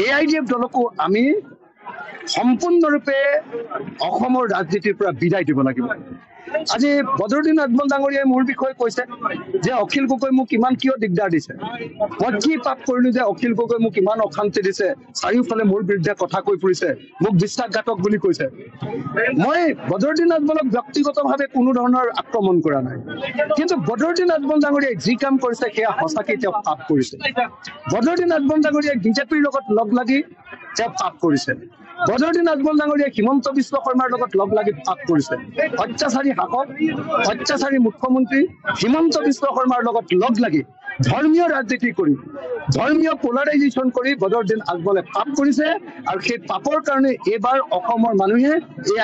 AIDF দলকো আমি সম্পূৰ্ণৰূপে অসমৰ ৰাজনীতিৰ পৰা বিদায় দিব লাগিব। আজি বদৰুদ্দিন আজমল ডাঙৰীয়াই মোৰ বিষয়ে কৈছে যে অখিল গগৈ মোক ইমান কিয় দিগদাৰ দিছে, মই কি পাপ কৰিলো যে অখিল গগৈ মোক ইমান অশান্তি দিছে, চাৰিওফালে মোৰ বিৰুদ্ধে কথা কৈ ফুৰিছে, মোক বিশ্বাসঘাতক বুলি কৈছে। মই বদৰুদ্দিন আজমলক ব্যক্তিগতভাৱে কোনো ধৰণৰ আক্ৰমণ কৰা নাই, কিন্তু বদৰুদ্দিন আজমল ডাঙৰীয়াই যি কাম কৰিছে সেয়া সঁচাকৈ তেওঁ পাপ কৰিছে। বদৰুদ্দিন আজমল ডাঙৰীয়াই বিজেপিৰ লগত লগ লাগি তেওঁ পাপ কৰিছে। বদৰুদ্দিন আজমল ডাঙৰীয়াই হিমন্ত বিশ্ব শৰ্মাৰ লগত লগ লাগি পাপ কৰিছে। অত্যাচাৰী শাসক, অত্যাচাৰী মুখ্যমন্ত্ৰী হিমন্ত বিশ্ব শৰ্মাৰ লগত লগ লাগি ধৰ্মীয় ৰাজনীতি কৰি, ধৰ্মীয় পোলাৰাইজেশ্যন কৰি বদৰুদ্দিন আজমলে পাপ কৰিছে। আৰু সেই পাপৰ কাৰণে এইবাৰ অসমৰ মানুহে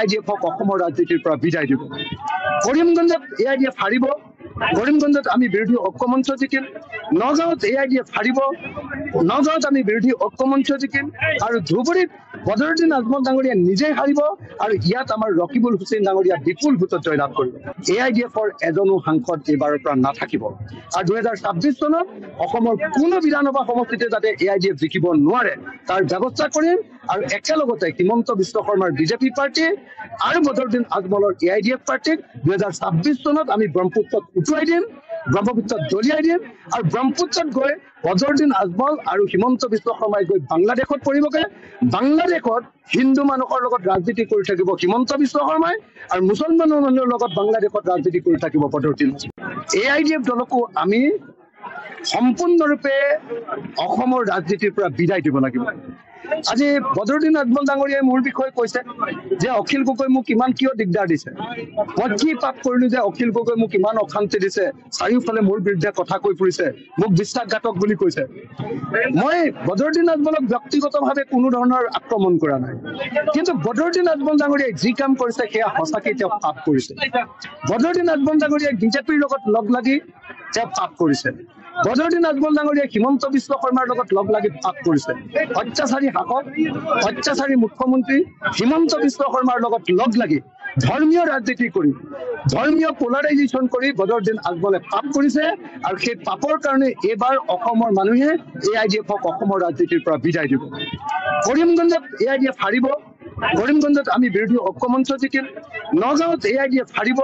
AIDFক অসমৰ ৰাজনীতিৰ পৰা বিদায় দিব। কৰিমগঞ্জত AIDF হাৰিব, কৰিমগঞ্জত আমি বিৰোধী ঐক্যমঞ্চ জিকিম, নগাঁৱত AIDF হাৰিব, নগাঁৱত আমি বিৰোধী ঐক্যমঞ্চ জিকিম, আৰু ধুবুৰীত বদৰুদ্দিন আজমল ডাঙৰীয়া নিজেই হাৰিব, আৰু ইয়াত আমাৰ ৰকিবুল হুছেইন ডাঙৰীয়া বিপুল ভোটত জয়লাভ কৰিব। AIDFৰ এজনো সাংসদ এইবাৰৰ পৰা নাথাকিব। আৰু 2026 চনত অসমৰ কোনো বিধানসভা সমষ্টিতে যাতে AIDF জিকিব নোৱাৰে তাৰ ব্যৱস্থা কৰিম। আৰু একেলগতে হিমন্ত বিশ্ব শৰ্মাৰ বিজেপি পাৰ্টি আৰু বদৰুদ্দিন আজমলৰ AIDF পাৰ্টিক 2026 চনত আমি ব্ৰহ্মপুত্ৰত উটুৱাই দিম, ব্ৰহ্মপুত্ৰত দলিয়াই দিম। আৰু ব্ৰহ্মপুত্ৰত গৈ বদৰুদ্দিন আজমল আৰু হিমন্ত বিশ্ব শৰ্মাই গৈ বাংলাদেশত পৰিবগে। বাংলাদেশত হিন্দু মানুহৰ লগত ৰাজনীতি কৰি থাকিব হিমন্ত বিশ্ব শৰ্মাই, আৰু মুছলমান মানুহৰ লগত বাংলাদেশত ৰাজনীতি কৰি থাকিব বদৰুদ্দিন। AIDF দলকো আমি সম্পূৰ্ণৰূপে অসমৰ ৰাজনীতিৰ পৰা বিদায় দিব লাগিব। আজি বদৰুদ্দিন আজমল ডাঙৰীয়াই মোৰ বিষয়ে কৈছে যে অখিল গগৈ মোক ইমান কিয় দিগদাৰ দিছে, মই কি পাপ কৰিলো যে অখিল গগৈ মোক ইমান অশান্তি দিছে, চাৰিওফালে মোৰ বিৰুদ্ধে কথা কৈ ফুৰিছে, মোক বিশ্বাসঘাতক বুলি কৈছে। মই বদৰুদ্দিন আজমলক ব্যক্তিগতভাৱে কোনো ধৰণৰ আক্ৰমণ কৰা নাই, কিন্তু বদৰুদ্দিন আজমল ডাঙৰীয়াই যি কাম কৰিছে সেয়া সঁচাকৈ তেওঁ পাপ কৰিছে। বদৰুদ্দিন আজমল ডাঙৰীয়াই বিজেপিৰ লগত লগ লাগি তেওঁ পাপ কৰিছে। বদৰুদ্দিন আজমল ডাঙৰীয়াই হিমন্ত বিশ্ব শৰ্মাৰ লগত লগ লাগি পাপ কৰিছে। অত্যাচাৰী শাসক, অত্যাচাৰী মুখ্যমন্ত্ৰী হিমন্ত বিশ্ব শৰ্মাৰ লগত লগ লাগি ধৰ্মীয় ৰাজনীতি কৰি, ধৰ্মীয় পোলাৰাইজেশ্যন কৰি বদৰুদ্দিন আজমলে পাপ কৰিছে। আৰু সেই পাপৰ কাৰণে এইবাৰ অসমৰ মানুহে AIDFক অসমৰ ৰাজনীতিৰ পৰা বিদায় দিব। কৰিমগঞ্জত AIDF হাৰিব, কৰিমগঞ্জত আমি বিৰোধী ঐক্যমঞ্চ জিকিম, নগাঁৱত AIDF হাৰিব,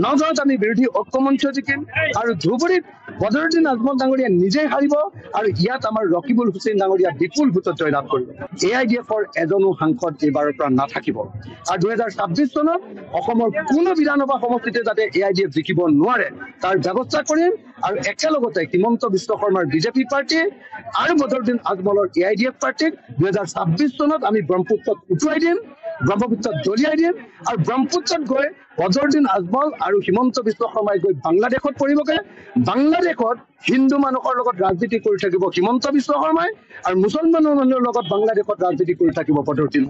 নগাঁৱত আমি বিৰোধী ঐক্যমঞ্চ জিকিম, আৰু ধুবুৰীত বদৰুদ্দিন আজমল ডাঙৰীয়া নিজেই হাৰিব, আৰু ইয়াত আমাৰ ৰকিবুল হুছেইন ডাঙৰীয়া বিপুল ভোটত জয়লাভ কৰিব। AIDFৰ এজনো সাংসদ এইবাৰৰ পৰা নাথাকিব। আৰু 2026 চনত অসমৰ কোনো বিধানসভা সমষ্টিতে যাতে AIDF জিকিব নোৱাৰে তাৰ ব্যৱস্থা কৰিম। আৰু একেলগতে হিমন্ত বিশ্ব শৰ্মাৰ বিজেপি পাৰ্টি আৰু বদৰুদ্দিন আজমলৰ AIDF পাৰ্টিক 2026 চনত আমি ব্ৰহ্মপুত্ৰত উটুৱাই দিম, ব্ৰহ্মপুত্ৰত দলিয়াই দিম। আৰু ব্ৰহ্মপুত্ৰত গৈ বদৰুদ্দিন আজমল আৰু হিমন্ত বিশ্ব শৰ্মাই গৈ বাংলাদেশত পৰিবগে। বাংলাদেশত হিন্দু মানুহৰ লগত ৰাজনীতি কৰি থাকিব হিমন্ত বিশ্ব শৰ্মাই, আৰু মুছলমান মানুহৰ লগত বাংলাদেশত ৰাজনীতি কৰি থাকিব বদৰুদ্দিন।